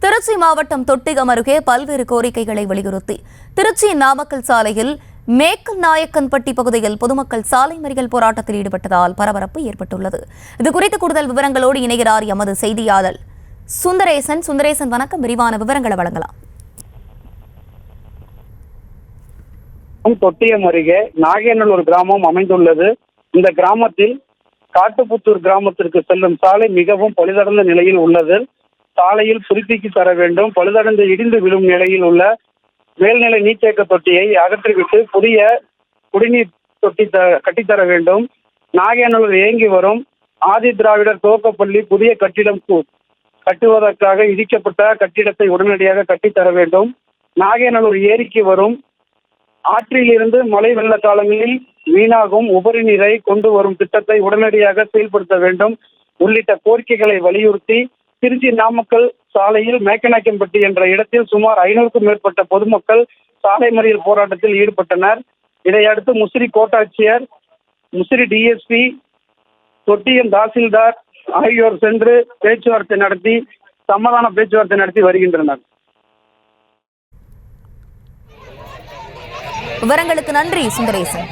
திருச்சி மாவட்டம் தொட்டிகம் அருகே பல்வேறு கோரிக்கைகளை வலியுறுத்தி திருச்சி நாமக்கல் சாலையில் மேக்கல் நாயக்கன்பட்டி பகுதியில் பொதுமக்கள் சாலை மறியல் போராட்டத்தில் ஈடுபட்டதால் பரபரப்பு ஏற்பட்டுள்ளது. இதுகுறித்து கூடுதல் விவரங்களோடு இணைகிறார் எமது செய்தியாளர் சுந்தரேசன். வணக்கம், விரிவான விவரங்களை வழங்கலாம். தொட்டியம் அருகே நாகேநல்லூர் கிராமம் அமைந்துள்ளது. இந்த கிராமத்தில் காட்டுப்புத்தூர் கிராமத்திற்கு செல்லும் சாலை மிகவும் பழுதடைந்த நிலையில் உள்ளது. சாலையில் புதுப்பித்து தர வேண்டும். பழுதடைந்து இடிந்து விழும் நிலையில் உள்ள மேல்நிலை நீர்த்தேக்க தொட்டியை அகற்றிவிட்டு புதிய குடிநீர் தொட்டி கட்டித்தர வேண்டும். நாகேநல்லூர் இயங்கி வரும் ஆதி திராவிடர் துவக்கப்பள்ளி புதிய கட்டிடம் கட்டுவதற்காக இடிக்கப்பட்ட கட்டிடத்தை உடனடியாக கட்டித்தர வேண்டும். நாகேநல்லூர் ஏரிக்கு வரும் ஆற்றில் இருந்து மழை வெள்ள காலங்களில் வீணாகும் உபரி நீரை கொண்டு வரும் திட்டத்தை உடனடியாக செயல்படுத்த வேண்டும் உள்ளிட்ட கோரிக்கைகளை வலியுறுத்தி திருச்சி நாமக்கல் சாலையில் மேக்கநாயக்கன்பட்டி என்ற இடத்தில் சுமார் 500க்கும் மேற்பட்ட பொதுமக்கள் சாலை மறியல் போராட்டத்தில் ஈடுபட்டனர். இதையடுத்து முசிறி கோட்டாட்சியர், முசிறி டிஎஸ்பி, தொட்டியம் தாசில்தார் ஆகியோர் சென்று சமாதான பேச்சுவார்த்தை நடத்தி வருகின்றனர். விவரங்களுக்கு நன்றி சுந்தரேசன்.